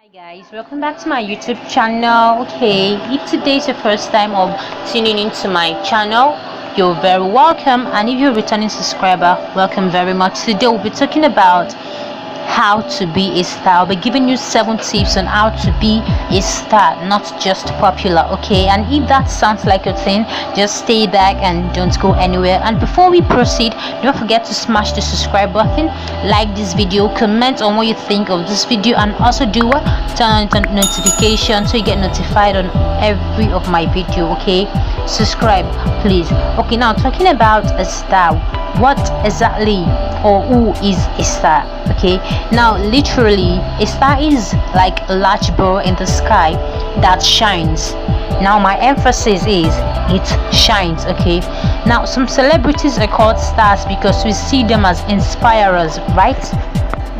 Hi guys, welcome back to my YouTube channel. Okay, if today is your first time of tuning into my channel, you're very welcome, and if you're a returning subscriber, welcome very much. Today we'll be talking about how to be a star. I'll be giving you 7 tips on how to be a star, not just popular. Okay, and if that sounds like your thing, just stay back and don't go anywhere. And before we proceed, don't forget to smash the subscribe button, like this video, comment on what you think of this video, and also do what, turn on notification so you get notified on every of my video. Okay, subscribe please. Okay, now talking about a star, what exactly or who is a star? Okay, now literally a star is like a large ball in the sky that shines. Now my emphasis is it shines. Okay, now some celebrities are called stars because we see them as inspirers, right?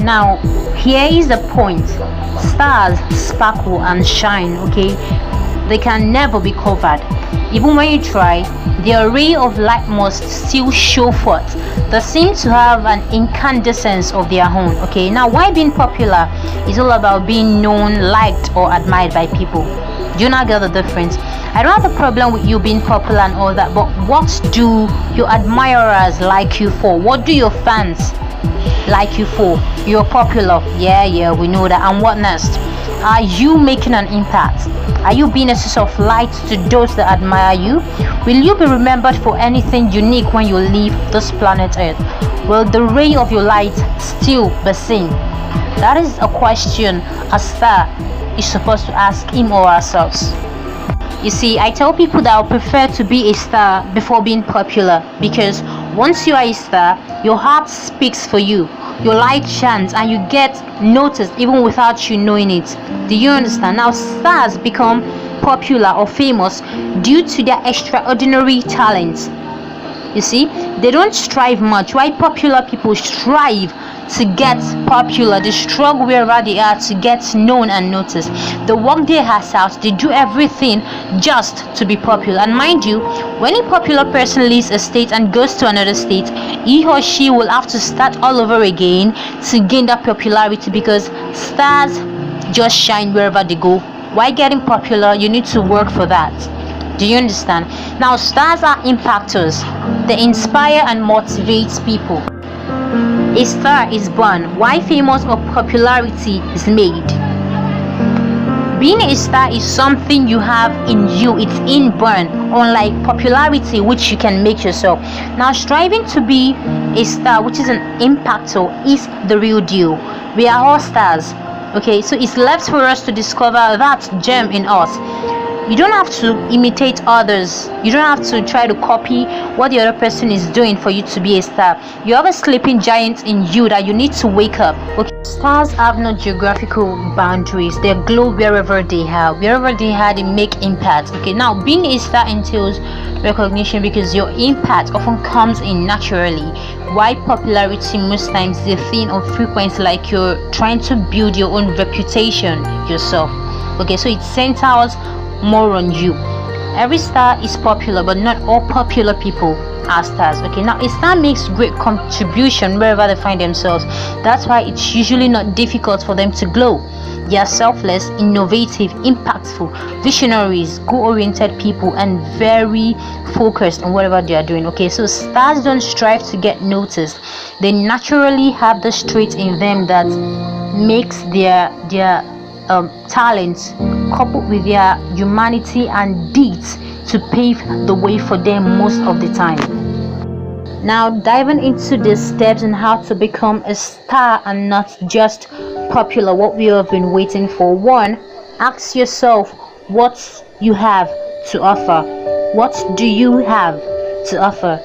Now here is the point: stars sparkle and shine. Okay, they can never be covered. Even when you try, the ray of light must still show forth. They seem to have an incandescence of their own. Okay, now why being popular is all about being known, liked, or admired by people. Do you not get the difference? I don't have a problem with you being popular and all that, but what do your admirers like you for? What do your fans like you for? You're popular, yeah, we know that. And what next? Are you making an impact? Are you being a source of light to those that admire you? Will you be remembered for anything unique when you leave this planet Earth? Will the ray of your light still be seen? That is a question a star is supposed to ask him or herself. You see, I tell people that I prefer to be a star before being popular, because once you are a star, your heart speaks for you. Your light shines and you get noticed even without you knowing it. Do you understand? Now stars become popular or famous due to their extraordinary talents. You see, they don't strive much. Why popular people strive to get popular? They struggle wherever they are to get known and noticed. They work their hearts out. They do everything just to be popular. And mind you, when a popular person leaves a state and goes to another state, he or she will have to start all over again to gain that popularity, because stars just shine wherever they go. Why getting popular? You need to work for that. Do you understand? Now stars are impactors. They inspire and motivate people. A star is born. Why famous or popularity is made? Being a star is something you have in you. It's inborn, unlike popularity, which you can make yourself. Now striving to be a star, which is an impactor, is the real deal. We are all stars. Okay, so it's left for us to discover that gem in us. You don't have to imitate others. You don't have to try to copy what the other person is doing for you to be a star. You have a sleeping giant in you that you need to wake up. Okay, stars have no geographical boundaries. They glow wherever they are. Wherever they are, they make impact. Okay, now being a star entails recognition, because your impact often comes in naturally. Why popularity most times is a thing of frequency, like you're trying to build your own reputation yourself. Okay, so it centers more on you. Every star is popular, but not all popular people are stars. Okay, now a star makes great contribution wherever they find themselves. That's why it's usually not difficult for them to glow. They are selfless, innovative, impactful, visionaries, goal-oriented people, and very focused on whatever they are doing. Okay, so stars don't strive to get noticed. They naturally have the trait in them that makes their talents coupled with their humanity and deeds to pave the way for them most of the time. Now diving into the steps on how to become a star and not just popular, what we have been waiting for. 1, ask yourself what you have to offer. What do you have to offer?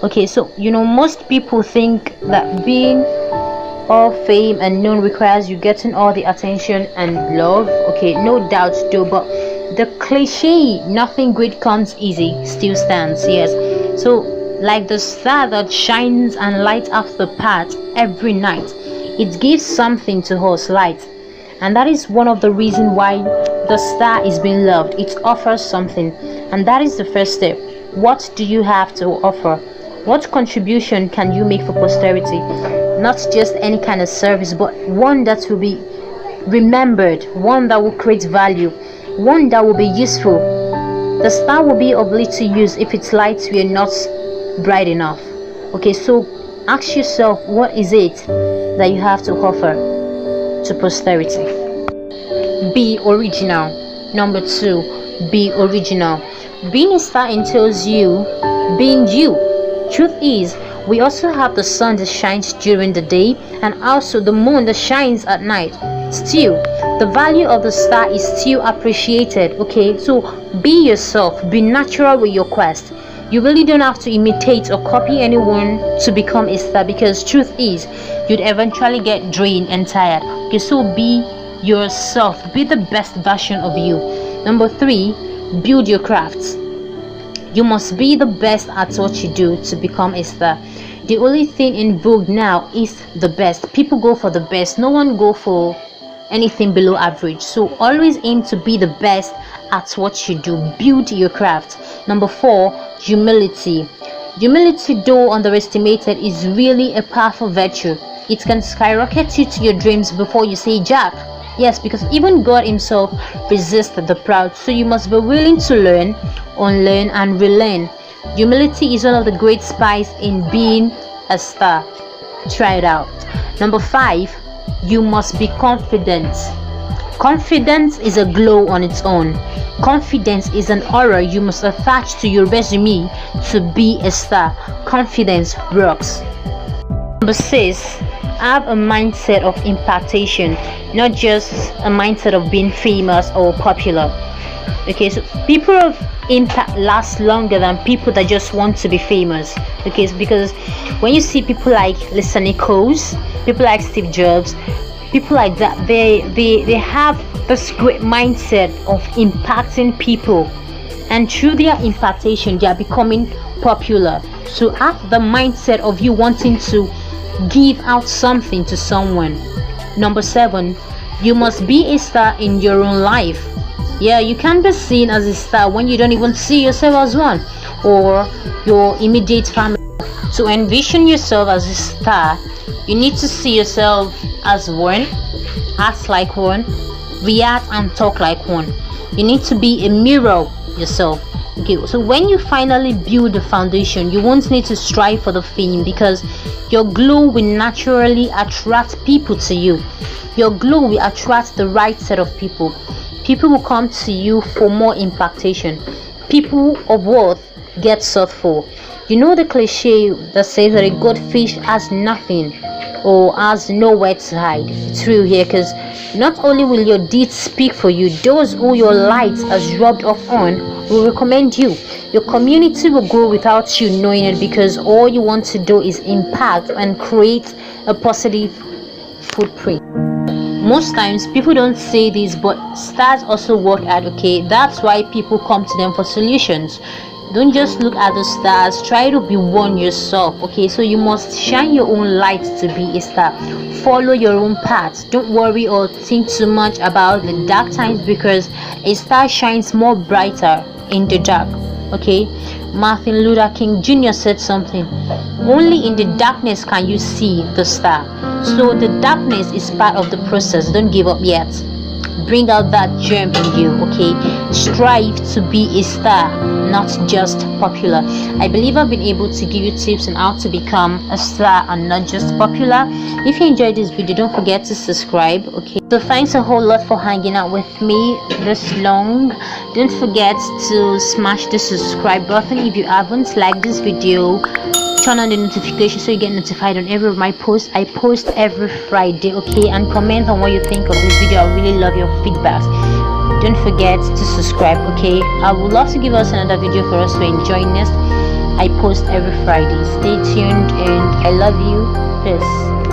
Okay, so most people think that being all fame and known requires you getting all the attention and love. Okay, no doubt though, but the cliche "nothing great comes easy" still stands. Yes, so like the star that shines and lights up the path every night, it gives something to us, light, and that is one of the reasons why the star is being loved. It offers something, and that is the first step. What do you have to offer? What contribution can you make for posterity? Not just any kind of service, but one that will be remembered, one that will create value, one that will be useful. The star will be of little use if its lights were not bright enough. Okay, so ask yourself, what is it that you have to offer to posterity? Be original. Number 2, be original. Being a star entails you being you. Truth is, we also have the sun that shines during the day and also the moon that shines at night. Still, the value of the star is still appreciated. Okay, so be yourself, be natural with your quest. You really don't have to imitate or copy anyone to become a star, because truth is, you'd eventually get drained and tired. Okay, so be yourself, be the best version of you. Number 3, build your crafts. You must be the best at what you do to become a star. The only thing in vogue now is the best. People go for the best. No one go for anything below average. So always aim to be the best at what you do. Build your craft. Number 4, humility. Humility, though underestimated, is really a powerful virtue. It can skyrocket you to your dreams before you say jack. Yes, because even God himself resists the proud. So you must be willing to learn, unlearn, and relearn. Humility is one of the great spies in being a star. Try it out. Number 5, you must be confident. Confidence is a glow on its own. Confidence is an aura you must attach to your resume to be a star. Confidence works. Number 6, have a mindset of impactation, not just a mindset of being famous or popular. Okay, so people of impact last longer than people that just want to be famous. Okay, because when you see people like Lisa Nichols, people like Steve Jobs, people like that, they have this great mindset of impacting people, and through their impactation they are becoming popular. So have the mindset of you wanting to give out something to someone. Number 7, you must be a star in your own life. Yeah, you can be seen as a star when you don't even see yourself as one, or your immediate family. To envision yourself as a star, you need to see yourself as one, act like one, react and talk like one. You need to be a mirror yourself. Okay, so when you finally build the foundation, you won't need to strive for the fame, because your glow will naturally attract people to you. Your glow will attract the right set of people. People will come to you for more impactation. People of worth get sought for. You know the cliche that says that a good fish has nothing or has nowhere to hide. It's real here, because not only will your deeds speak for you, those who your light has rubbed off on will recommend you. Your community will grow without you knowing it, because all you want to do is impact and create a positive footprint. Most times people don't say this, but stars also work at, okay, that's why people come to them for solutions. Don't just look at the stars, try to be one yourself. Okay, so you must shine your own light to be a star. Follow your own path. Don't worry or think too much about the dark times, because a star shines more brighter in the dark. Okay, Martin Luther King Jr. said something: only in the darkness can you see the star. So the darkness is part of the process. Don't give up yet. Bring out that gem in you. Okay, strive to be a star, not just popular. I believe I've been able to give you tips on how to become a star and not just popular. If you enjoyed this video, don't forget to subscribe. Okay, so thanks a whole lot for hanging out with me this long. Don't forget to smash the subscribe button if you haven't. Like this video, turn on the notification so you get notified on every of my posts. I post every Friday. Okay, and comment on what you think of this video. I really love your feedback. Don't forget to subscribe. Okay, I would love to give us another video for us to enjoy next. I post every Friday. Stay tuned, and I love you. Peace.